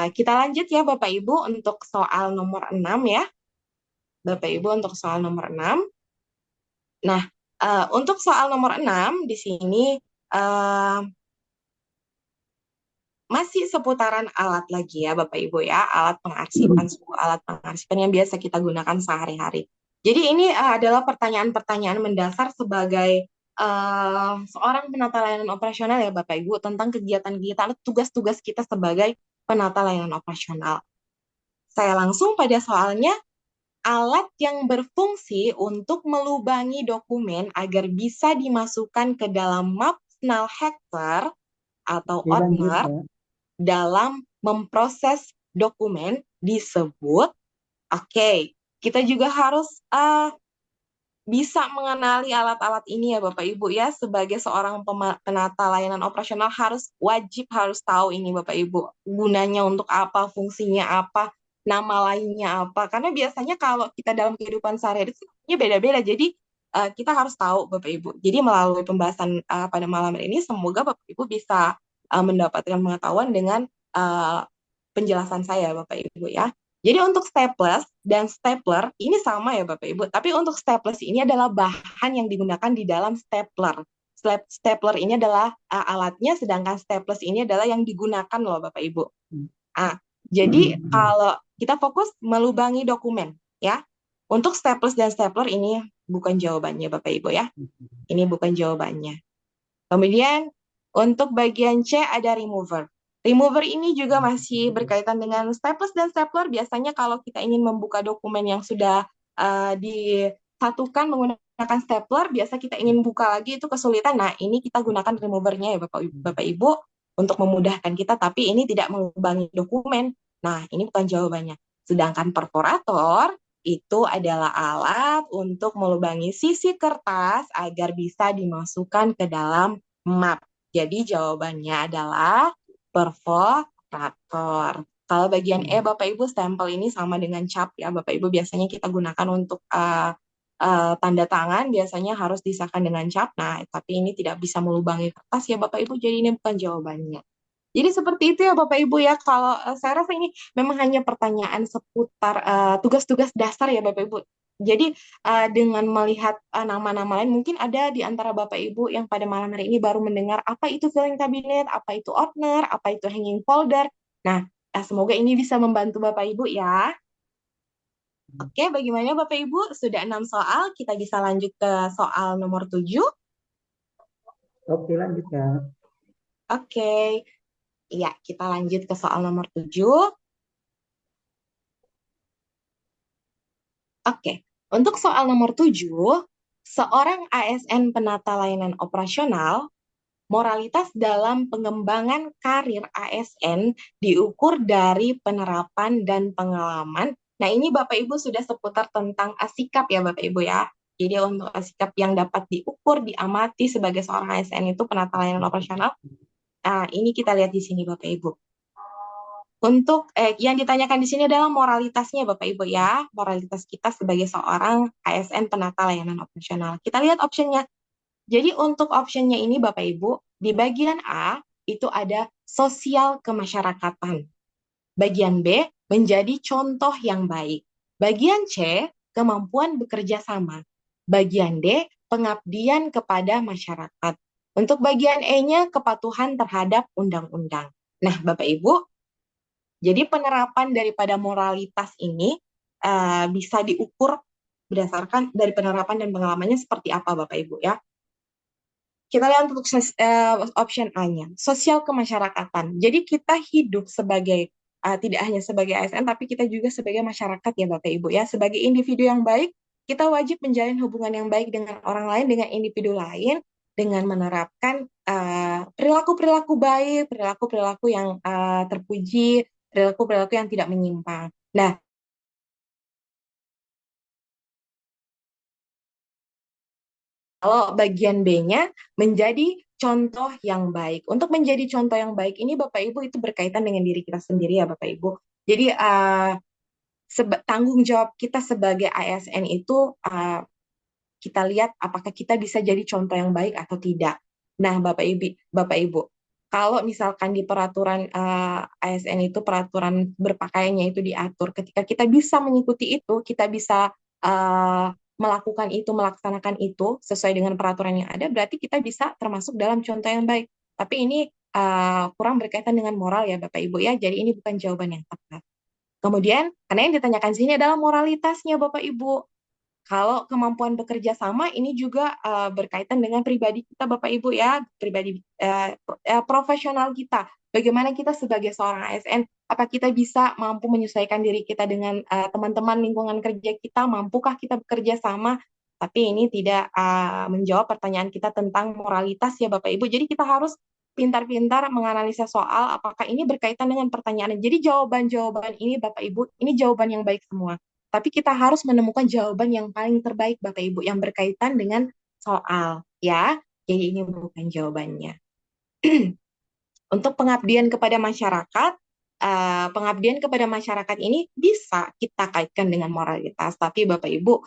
kita lanjut ya Bapak Ibu untuk soal nomor 6 ya. Bapak Ibu untuk soal nomor 6. Nah, untuk soal nomor 6 di sini masih seputaran alat lagi ya Bapak Ibu ya, alat pengarsipan, sebuah alat pengarsipan yang biasa kita gunakan sehari-hari. Jadi ini adalah pertanyaan-pertanyaan mendasar sebagai seorang penata layanan operasional ya Bapak Ibu, tentang kegiatan-kegiatan tugas-tugas kita sebagai penata layanan operasional. Saya langsung pada soalnya. Alat yang berfungsi untuk melubangi dokumen agar bisa dimasukkan ke dalam map Snellhacker atau Ordner dalam memproses dokumen disebut. Oke, kita juga harus bisa mengenali alat-alat ini ya Bapak Ibu ya. Sebagai seorang penata layanan operasional wajib harus tahu ini Bapak Ibu. Gunanya untuk apa, fungsinya apa, nama lainnya apa. Karena biasanya kalau kita dalam kehidupan sehari-hari itu beda-beda. Jadi kita harus tahu Bapak Ibu. Jadi melalui pembahasan pada malam ini semoga Bapak Ibu bisa mendapatkan pengetahuan dengan penjelasan saya Bapak Ibu ya. Jadi untuk staples dan stapler ini sama ya Bapak Ibu, tapi untuk staples ini adalah bahan yang digunakan di dalam stapler. Stapler ini adalah alatnya, sedangkan staples ini adalah yang digunakan loh Bapak Ibu. Jadi kalau kita fokus melubangi dokumen ya. Untuk staples dan stapler ini bukan jawabannya Bapak Ibu ya. Ini bukan jawabannya. Kemudian untuk bagian C ada remover. Remover ini juga masih berkaitan dengan staples dan stapler. Biasanya kalau kita ingin membuka dokumen yang sudah disatukan menggunakan stapler, biasa kita ingin buka lagi itu kesulitan. Nah, ini kita gunakan removernya ya Bapak Ibu untuk memudahkan kita, tapi ini tidak mengubangi dokumen. Nah, ini bukan jawabannya. Sedangkan perforator itu adalah alat untuk melubangi sisi kertas agar bisa dimasukkan ke dalam map. Jadi jawabannya adalah perforator. Kalau bagian E Bapak Ibu stempel ini sama dengan cap ya Bapak Ibu, biasanya kita gunakan untuk tanda tangan, biasanya harus disahkan dengan cap. Nah, tapi ini tidak bisa melubangi kertas ya Bapak Ibu, jadi ini bukan jawabannya. Jadi seperti itu ya Bapak Ibu ya. Kalau saya rasa ini memang hanya pertanyaan seputar tugas-tugas dasar ya Bapak Ibu. Jadi dengan melihat nama-nama lain, mungkin ada di antara Bapak Ibu yang pada malam hari ini baru mendengar apa itu filing cabinet, apa itu opener, apa itu hanging folder. Nah, semoga ini bisa membantu Bapak Ibu ya. Oke, bagaimana Bapak Ibu? Sudah 6 soal, kita bisa lanjut ke soal nomor 7. Oke, lanjut ya. Oke, ya kita lanjut ke soal nomor 7. Oke, untuk soal nomor 7, seorang ASN penata layanan operasional, moralitas dalam pengembangan karir ASN diukur dari penerapan dan pengalaman. Nah, ini Bapak Ibu sudah seputar tentang sikap ya Bapak Ibu ya. Jadi untuk sikap yang dapat diukur, diamati sebagai seorang ASN itu penata layanan operasional. Nah, ini kita lihat di sini Bapak Ibu. Untuk yang ditanyakan di sini adalah moralitasnya Bapak Ibu ya, moralitas kita sebagai seorang ASN penata layanan operasional. Kita lihat optionnya. Jadi untuk optionnya ini Bapak Ibu, di bagian A itu ada sosial kemasyarakatan. Bagian B, menjadi contoh yang baik. Bagian C, kemampuan bekerja sama. Bagian D, pengabdian kepada masyarakat. Untuk bagian E-nya, kepatuhan terhadap undang-undang. Nah, Bapak Ibu, jadi penerapan daripada moralitas ini bisa diukur berdasarkan dari penerapan dan pengalamannya seperti apa Bapak Ibu ya. Kita lihat untuk option A-nya, sosial kemasyarakatan. Jadi kita hidup sebagai tidak hanya sebagai ASN tapi kita juga sebagai masyarakat ya Bapak Ibu ya. Sebagai individu yang baik, kita wajib menjalin hubungan yang baik dengan orang lain, dengan individu lain, dengan menerapkan perilaku-perilaku baik, perilaku-perilaku yang terpuji, perilaku-perilaku yang tidak menyimpang. Nah, kalau bagian B-nya menjadi contoh yang baik. Untuk menjadi contoh yang baik ini Bapak Ibu itu berkaitan dengan diri kita sendiri ya Bapak Ibu. Jadi tanggung jawab kita sebagai ASN itu kita lihat apakah kita bisa jadi contoh yang baik atau tidak. Nah, Bapak Ibu, kalau misalkan di peraturan ASN itu peraturan berpakaiannya itu diatur, ketika kita bisa mengikuti itu, kita bisa melakukan itu, melaksanakan itu sesuai dengan peraturan yang ada, berarti kita bisa termasuk dalam contoh yang baik. Tapi ini kurang berkaitan dengan moral ya Bapak Ibu ya, jadi ini bukan jawaban yang tepat. Kemudian, karena yang ditanyakan sini adalah moralitasnya Bapak Ibu. Kalau kemampuan bekerja sama ini juga berkaitan dengan pribadi kita Bapak Ibu ya, pribadi profesional kita. Bagaimana kita sebagai seorang ASN, apa kita bisa mampu menyesuaikan diri kita dengan teman-teman lingkungan kerja kita, mampukah kita bekerja sama? Tapi ini tidak menjawab pertanyaan kita tentang moralitas ya Bapak Ibu. Jadi kita harus pintar-pintar menganalisa soal apakah ini berkaitan dengan pertanyaan. Jadi jawaban-jawaban ini Bapak Ibu, ini jawaban yang baik semua. Tapi kita harus menemukan jawaban yang paling terbaik Bapak Ibu yang berkaitan dengan soal ya. Jadi ini bukan jawabannya. Untuk pengabdian kepada masyarakat, pengabdian kepada masyarakat ini bisa kita kaitkan dengan moralitas. Tapi Bapak Ibu,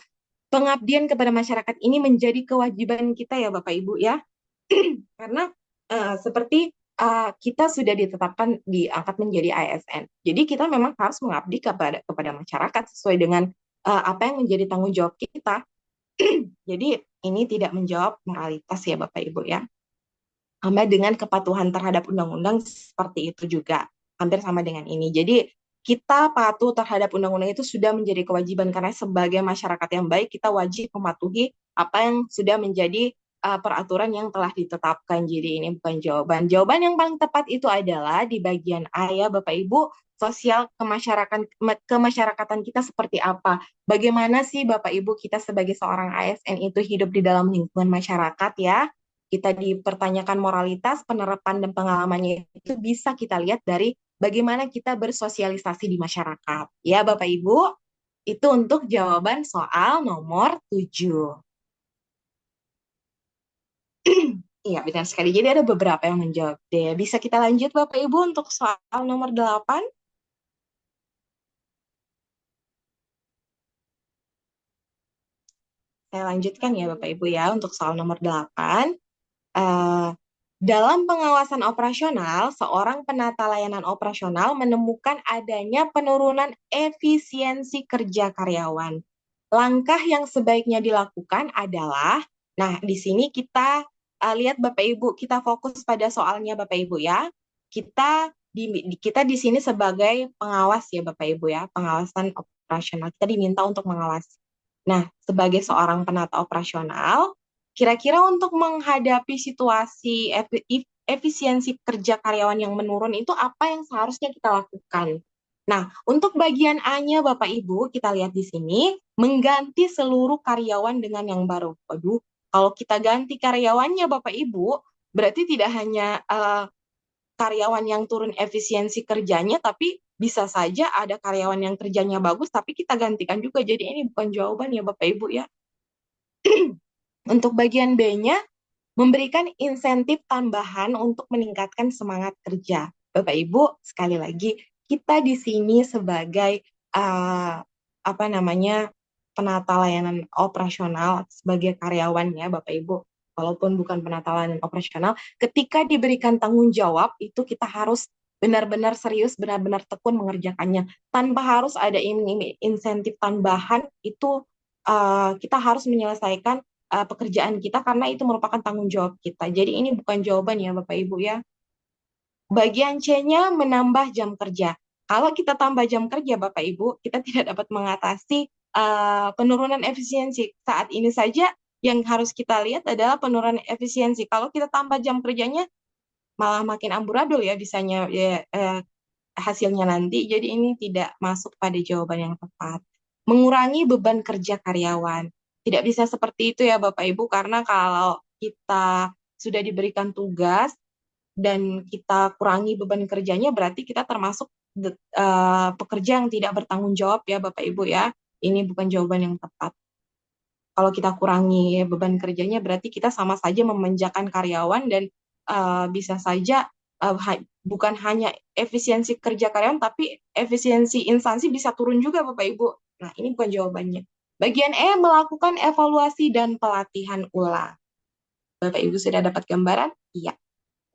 pengabdian kepada masyarakat ini menjadi kewajiban kita ya Bapak Ibu ya. Karena seperti kita sudah ditetapkan diangkat menjadi ASN. Jadi kita memang harus mengabdi kepada masyarakat sesuai dengan apa yang menjadi tanggung jawab kita. Jadi ini tidak menjawab moralitas ya Bapak Ibu ya. Sama dengan kepatuhan terhadap undang-undang seperti itu juga. Hampir sama dengan ini. Jadi kita patuh terhadap undang-undang itu sudah menjadi kewajiban karena sebagai masyarakat yang baik kita wajib mematuhi apa yang sudah menjadi peraturan yang telah ditetapkan. Jadi ini bukan jawaban. Jawaban yang paling tepat itu adalah di bagian A ya Bapak Ibu, sosial kemasyarakatan kita seperti apa? Bagaimana sih Bapak Ibu kita sebagai seorang ASN itu hidup di dalam lingkungan masyarakat ya? Kita dipertanyakan moralitas, penerapan dan pengalamannya itu bisa kita lihat dari bagaimana kita bersosialisasi di masyarakat. Ya Bapak Ibu, itu untuk jawaban soal nomor 7. Iya, benar sekali. Jadi ada beberapa yang menjawab deh. Bisa kita lanjut Bapak Ibu untuk soal nomor 8? Saya lanjutkan ya Bapak Ibu ya untuk soal nomor 8. Eh, Dalam pengawasan operasional, seorang penata layanan operasional menemukan adanya penurunan efisiensi kerja karyawan. Langkah yang sebaiknya dilakukan adalah, nah di sini kita lihat Bapak Ibu, kita fokus pada soalnya Bapak Ibu ya. Kita di sini sebagai pengawas ya Bapak Ibu ya, pengawasan operasional. Kita diminta untuk mengawasi. Nah, sebagai seorang penata operasional, kira-kira untuk menghadapi situasi efisiensi kerja karyawan yang menurun itu apa yang seharusnya kita lakukan? Nah, untuk bagian A-nya Bapak Ibu, kita lihat di sini, mengganti seluruh karyawan dengan yang baru. Waduh, kalau kita ganti karyawannya Bapak Ibu, berarti tidak hanya karyawan yang turun efisiensi kerjanya, tapi bisa saja ada karyawan yang kerjanya bagus, tapi kita gantikan juga. Jadi ini bukan jawaban ya Bapak Ibu ya. Untuk bagian B-nya, memberikan insentif tambahan untuk meningkatkan semangat kerja. Bapak Ibu, sekali lagi, kita di sini sebagai apa namanya penata layanan operasional sebagai karyawan ya Bapak Ibu, walaupun bukan penata layanan operasional, ketika diberikan tanggung jawab itu kita harus benar-benar serius, benar-benar tekun mengerjakannya tanpa harus ada insentif tambahan. Itu kita harus menyelesaikan pekerjaan kita karena itu merupakan tanggung jawab kita. Jadi ini bukan jawaban ya Bapak Ibu ya. Bagian C-nya menambah jam kerja. Kalau kita tambah jam kerja Bapak Ibu, kita tidak dapat mengatasi penurunan efisiensi. Saat ini saja yang harus kita lihat adalah penurunan efisiensi. Kalau kita tambah jam kerjanya malah makin amburadul ya bisanya ya, hasilnya nanti. Jadi ini tidak masuk pada jawaban yang tepat. Mengurangi beban kerja karyawan. Tidak bisa seperti itu ya Bapak Ibu, karena kalau kita sudah diberikan tugas dan kita kurangi beban kerjanya, berarti kita termasuk pekerja yang tidak bertanggung jawab ya Bapak Ibu ya. Ini bukan jawaban yang tepat. Kalau kita kurangi beban kerjanya, berarti kita sama saja memanjakan karyawan dan bisa saja bukan hanya efisiensi kerja karyawan, tapi efisiensi instansi bisa turun juga Bapak Ibu. Nah, ini bukan jawabannya. Bagian E, melakukan evaluasi dan pelatihan ulang. Bapak Ibu sudah dapat gambaran? Iya.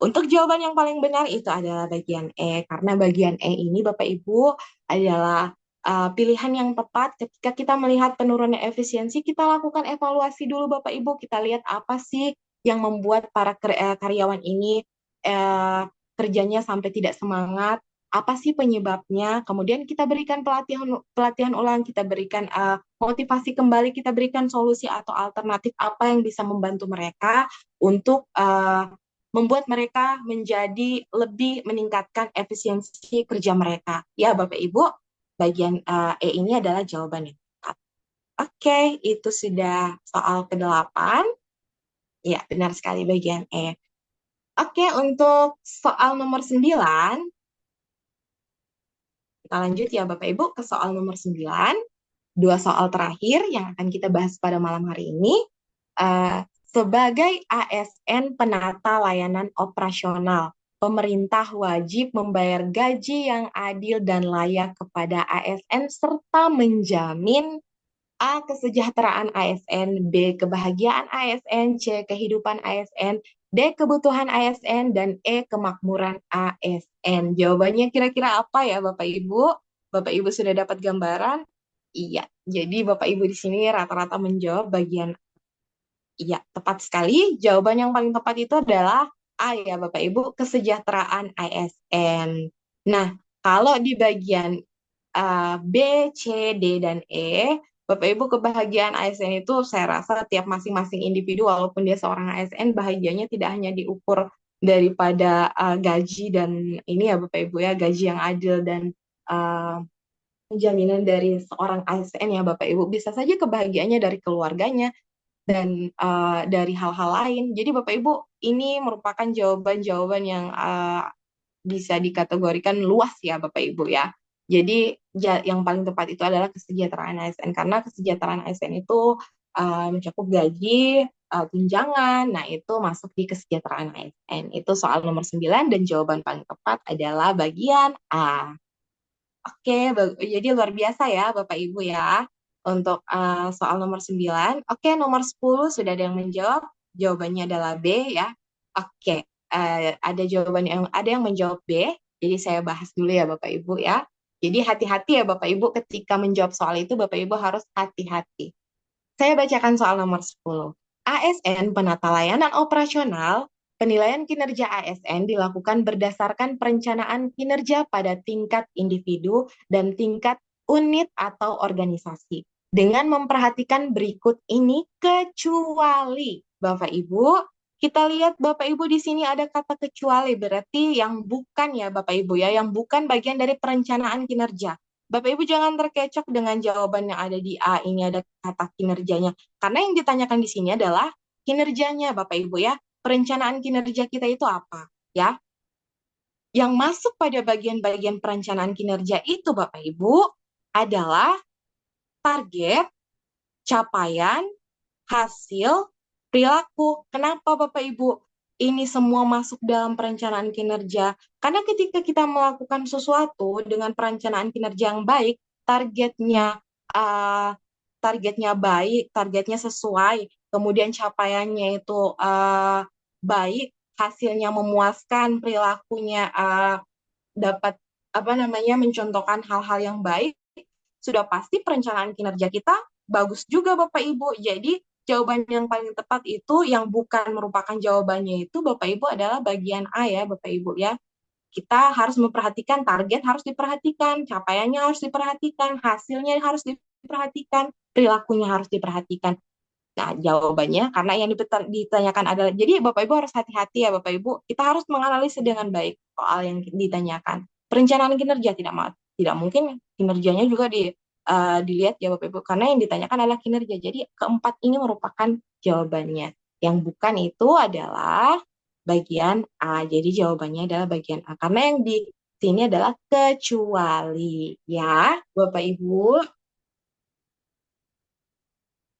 Untuk jawaban yang paling benar itu adalah bagian E, karena bagian E ini Bapak Ibu adalah pilihan yang tepat ketika kita melihat penurunan efisiensi, kita lakukan evaluasi dulu Bapak Ibu, kita lihat apa sih yang membuat para karyawan ini kerjanya sampai tidak semangat, apa sih penyebabnya, kemudian kita berikan pelatihan ulang, kita berikan motivasi kembali, kita berikan solusi atau alternatif apa yang bisa membantu mereka untuk membuat mereka menjadi lebih meningkatkan efisiensi kerja mereka. Ya, Bapak Ibu, bagian E ini adalah jawabannya. Oke, itu sudah soal ke-8. Ya, benar sekali bagian E. Oke, untuk soal nomor 9, kita lanjut ya Bapak Ibu ke soal nomor 9. Dua soal terakhir yang akan kita bahas pada malam hari ini. Sebagai ASN penata layanan operasional, pemerintah wajib membayar gaji yang adil dan layak kepada ASN serta menjamin A. Kesejahteraan ASN, B. Kebahagiaan ASN, C. Kehidupan ASN, D. Kebutuhan ASN, dan E. Kemakmuran ASN. Jawabannya kira-kira apa ya Bapak Ibu? Bapak Ibu sudah dapat gambaran? Iya, jadi Bapak Ibu di sini rata-rata menjawab bagian iya, tepat sekali. Jawaban yang paling tepat itu adalah A ya Bapak Ibu, kesejahteraan ASN. Nah, kalau di bagian B, C, D, dan E, Bapak Ibu kebahagiaan ASN itu saya rasa tiap masing-masing individu walaupun dia seorang ASN bahagianya tidak hanya diukur daripada gaji dan ini ya Bapak Ibu ya gaji yang adil dan uh, jaminan dari seorang ASN ya Bapak Ibu bisa saja kebahagiaannya dari keluarganya dan dari hal-hal lain. Jadi Bapak Ibu ini merupakan jawaban-jawaban yang bisa dikategorikan luas ya Bapak Ibu ya. Jadi yang paling tepat itu adalah kesejahteraan ASN karena kesejahteraan ASN itu mencakup gaji, tunjangan, nah itu masuk di kesejahteraan ASN. Itu soal nomor 9 dan jawaban paling tepat adalah bagian A. Oke, jadi luar biasa ya Bapak Ibu ya untuk soal nomor 9. Oke, nomor 10 sudah ada yang menjawab. Jawabannya adalah B ya. Oke, ada yang menjawab B. Jadi saya bahas dulu ya Bapak Ibu ya. Jadi hati-hati ya Bapak Ibu ketika menjawab soal itu Bapak Ibu harus hati-hati. Saya bacakan soal nomor 10. ASN penata layanan operasional, penilaian kinerja ASN dilakukan berdasarkan perencanaan kinerja pada tingkat individu dan tingkat unit atau organisasi. Dengan memperhatikan berikut ini kecuali Bapak Ibu, kita lihat Bapak Ibu di sini ada kata kecuali berarti yang bukan ya Bapak Ibu ya, yang bukan bagian dari perencanaan kinerja. Bapak Ibu jangan terkecoh dengan jawaban yang ada di A, ini ada kata kinerjanya. Karena yang ditanyakan di sini adalah kinerjanya Bapak Ibu ya. Perencanaan kinerja kita itu apa? Ya, yang masuk pada bagian-bagian perencanaan kinerja itu Bapak Ibu adalah target, capaian, hasil, perilaku. Kenapa Bapak Ibu? Ini semua masuk dalam perencanaan kinerja. Karena ketika kita melakukan sesuatu dengan perencanaan kinerja yang baik, targetnya uh, targetnya baik, targetnya sesuai, kemudian capaiannya itu baik, hasilnya memuaskan, perilakunya dapat apa namanya mencontohkan hal-hal yang baik, sudah pasti perencanaan kinerja kita bagus juga Bapak Ibu. Jadi jawaban yang paling tepat itu yang bukan merupakan jawabannya itu Bapak Ibu adalah bagian A ya Bapak Ibu ya. Kita harus memperhatikan target harus diperhatikan, capaiannya harus diperhatikan, hasilnya harus diperhatikan, perilakunya harus diperhatikan. Nah, jawabannya karena yang ditanyakan adalah jadi Bapak Ibu harus hati-hati ya Bapak Ibu. Kita harus menganalisis dengan baik soal yang ditanyakan. Perencanaan kinerja tidak mungkin kinerjanya juga dilihat ya Bapak Ibu karena yang ditanyakan adalah kinerja. Jadi keempat ini merupakan jawabannya. Yang bukan itu adalah bagian A. Jadi jawabannya adalah bagian A karena yang di sini adalah kecuali ya Bapak Ibu.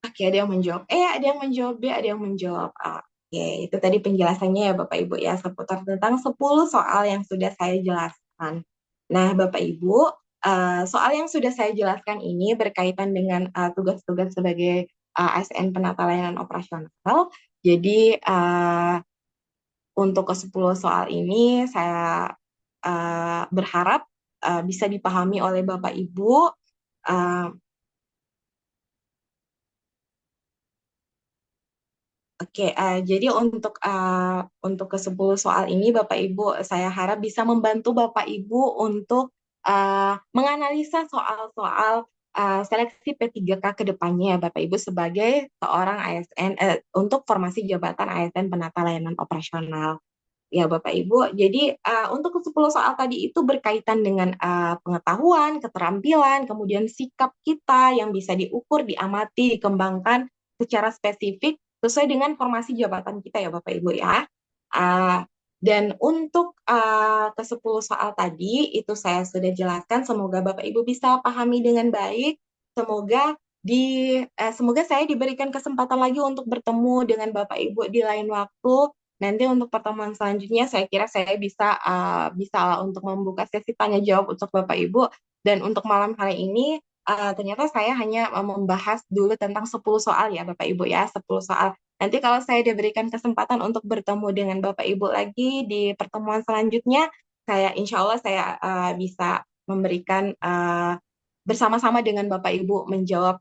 Oke, ada yang menjawab ada yang menjawab B, ada yang menjawab A. Oke, itu tadi penjelasannya ya Bapak Ibu ya, seputar tentang 10 soal yang sudah saya jelaskan. Nah, Bapak Ibu, soal yang sudah saya jelaskan ini berkaitan dengan tugas-tugas sebagai ASN penata layanan operasional. Jadi, untuk ke-10 soal ini saya berharap bisa dipahami oleh Bapak Ibu. Uh, Oke, jadi untuk ke-10 soal ini Bapak Ibu saya harap bisa membantu Bapak Ibu untuk menganalisa soal-soal seleksi P3K ke depannya ya Bapak Ibu sebagai seorang ASN untuk formasi jabatan ASN penata layanan operasional. Ya Bapak Ibu, jadi untuk ke-10 soal tadi itu berkaitan dengan pengetahuan, keterampilan, kemudian sikap kita yang bisa diukur, diamati, dikembangkan secara spesifik sesuai dengan formasi jabatan kita ya Bapak Ibu ya. Dan untuk ke-10 soal tadi, itu saya sudah jelaskan. Semoga Bapak Ibu bisa pahami dengan baik. Semoga semoga saya diberikan kesempatan lagi untuk bertemu dengan Bapak Ibu di lain waktu. Nanti untuk pertemuan selanjutnya, saya kira saya bisa untuk membuka sesi tanya jawab untuk Bapak Ibu. Dan untuk malam hari ini, ternyata saya hanya membahas dulu tentang 10 soal ya Bapak Ibu ya, 10 soal. Nanti kalau saya diberikan kesempatan untuk bertemu dengan Bapak Ibu lagi di pertemuan selanjutnya, insya Allah saya bisa memberikan bersama-sama dengan Bapak Ibu menjawab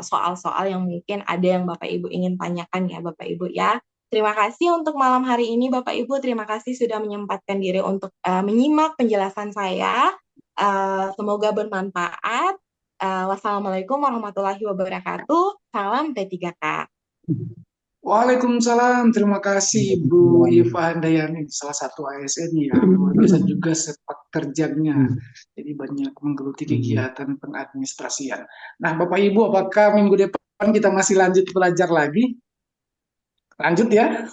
soal-soal yang mungkin ada yang Bapak Ibu ingin tanyakan ya Bapak Ibu ya. Terima kasih untuk malam hari ini Bapak Ibu. Terima kasih sudah menyempatkan diri untuk menyimak penjelasan saya. Semoga bermanfaat. Wassalamualaikum warahmatullahi wabarakatuh. Salam P3K. Waalaikumsalam, terima kasih Bu Iva Handayani, salah satu ASN ya, luar biasa juga sepak terjangnya, jadi banyak menggeluti kegiatan pengadministrasian. Nah Bapak Ibu, apakah minggu depan kita masih lanjut belajar lagi? Lanjut ya?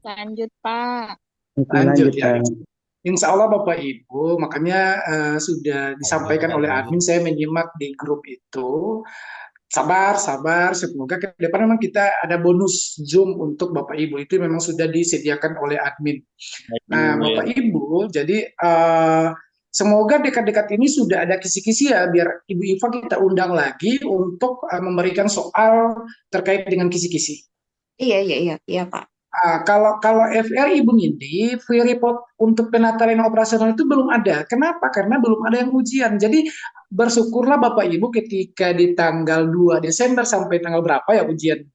Lanjut, Pak. Lanjut ya. Insya Allah Bapak Ibu, makanya sudah disampaikan oleh admin, saya menyimak di grup itu. Sabar, sabar. Semoga ke depan memang kita ada bonus Zoom untuk Bapak Ibu. Itu memang sudah disediakan oleh admin. Nah, Bapak Ibu, jadi semoga dekat-dekat ini sudah ada kisi-kisi ya, biar Ibu Iva kita undang lagi untuk memberikan soal terkait dengan kisi-kisi. Iya, Pak. Kalau FR Ibu Nindi, free report untuk penataran operasional itu belum ada. Kenapa? Karena belum ada yang ujian. Jadi bersyukurlah Bapak Ibu ketika di tanggal 2 Desember sampai tanggal berapa ya ujian.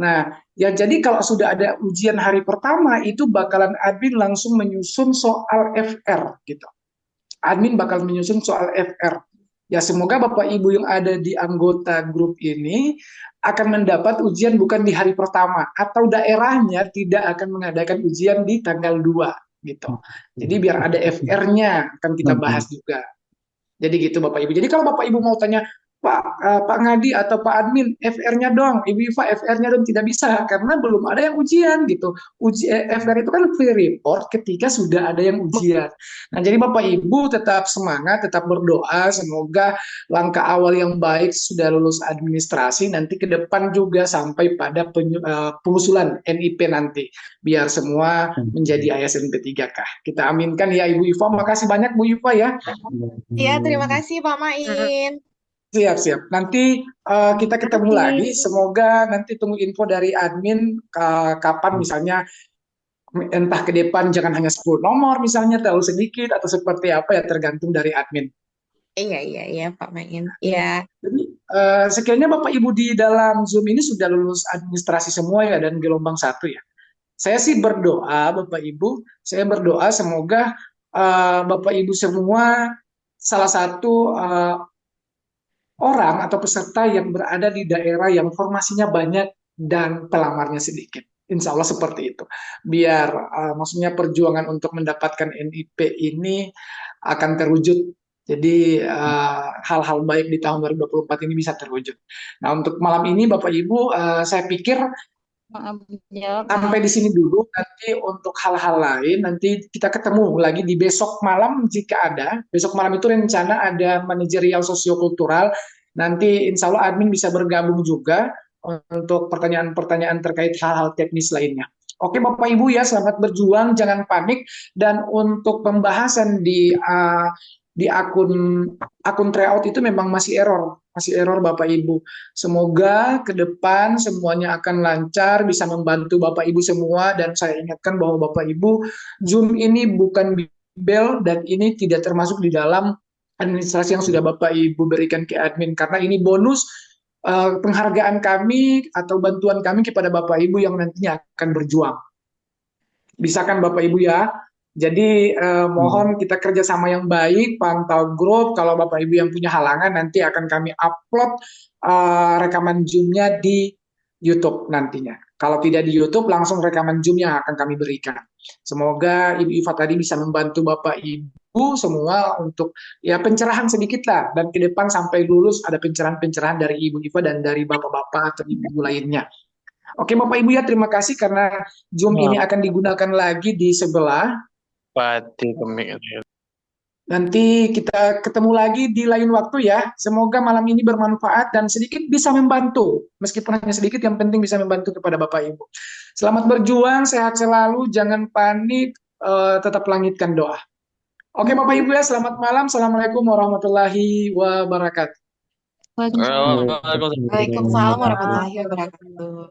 Nah, ya jadi kalau sudah ada ujian hari pertama itu bakalan admin langsung menyusun soal FR gitu. Admin bakal menyusun soal FR. Ya semoga Bapak Ibu yang ada di anggota grup ini akan mendapat ujian bukan di hari pertama atau daerahnya tidak akan mengadakan ujian di tanggal 2 gitu. Jadi biar ada FR-nya akan kita bahas juga. Jadi gitu Bapak Ibu. Jadi kalau Bapak Ibu mau tanya Pak Ngadi atau Pak Admin FR-nya dong, Ibu Iva FR-nya dong, tidak bisa karena belum ada yang ujian gitu. FR itu kan free report ketika sudah ada yang ujian. Nah jadi Bapak Ibu tetap semangat, tetap berdoa semoga langkah awal yang baik sudah lulus administrasi nanti ke depan juga sampai pada pengusulan NIP nanti biar semua menjadi ASN P3K. Kita aminkan ya Ibu Iva. Makasih banyak Bu Iva ya. Iya, terima kasih Pak Main. Siap. Nanti kita ketemu lagi. Semoga nanti tunggu info dari admin kapan misalnya entah ke depan jangan hanya 10 nomor misalnya terlalu sedikit atau seperti apa ya tergantung dari admin. Iya Pak Main. Iya. Jadi sekiranya Bapak Ibu di dalam Zoom ini sudah lulus administrasi semua ya dan gelombang 1 ya. Saya sih berdoa Bapak Ibu, saya berdoa semoga Bapak Ibu semua salah satu orang atau peserta yang berada di daerah yang formasinya banyak dan pelamarnya sedikit. Insya Allah seperti itu. Biar maksudnya perjuangan untuk mendapatkan NIP ini akan terwujud. Jadi hal-hal baik di tahun 2024 ini bisa terwujud. Nah untuk malam ini Bapak Ibu, saya pikir sampai di sini dulu. Nanti untuk hal-hal lain nanti kita ketemu lagi di besok malam jika ada. Besok malam itu rencana ada manajerial sosiokultural. Nanti insya Allah admin bisa bergabung juga untuk pertanyaan-pertanyaan terkait hal-hal teknis lainnya. Oke Bapak Ibu ya, selamat berjuang, jangan panik. Dan untuk pembahasan di akun tryout itu memang masih error Bapak Ibu. Semoga ke depan semuanya akan lancar, bisa membantu Bapak Ibu semua, dan saya ingatkan bahwa Bapak Ibu, Zoom ini bukan Bimbel dan ini tidak termasuk di dalam administrasi yang sudah Bapak Ibu berikan ke admin, karena ini bonus penghargaan kami atau bantuan kami kepada Bapak Ibu yang nantinya akan berjuang. Bisa kan Bapak Ibu ya? Jadi mohon kita kerjasama yang baik, pantau grup. Kalau Bapak Ibu yang punya halangan nanti akan kami upload rekaman Zoom-nya di YouTube nantinya. Kalau tidak di YouTube, langsung rekaman Zoom yang akan kami berikan. Semoga Ibu Iva tadi bisa membantu Bapak Ibu semua untuk ya pencerahan sedikit lah. Dan ke depan sampai lulus ada pencerahan-pencerahan dari Ibu Iva dan dari Bapak-Bapak atau Ibu lainnya. Oke, Bapak Ibu ya, terima kasih karena Zoom ini akan digunakan lagi di sebelah. Pati kemik. Nanti kita ketemu lagi di lain waktu ya. Semoga malam ini bermanfaat dan sedikit bisa membantu. Meskipun hanya sedikit, yang penting bisa membantu kepada Bapak Ibu. Selamat berjuang, sehat selalu, jangan panik, tetap langitkan doa. Oke Bapak Ibu ya, selamat malam. Assalamualaikum warahmatullahi wabarakatuh. Waalaikumsalam warahmatullahi wabarakatuh.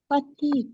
Pati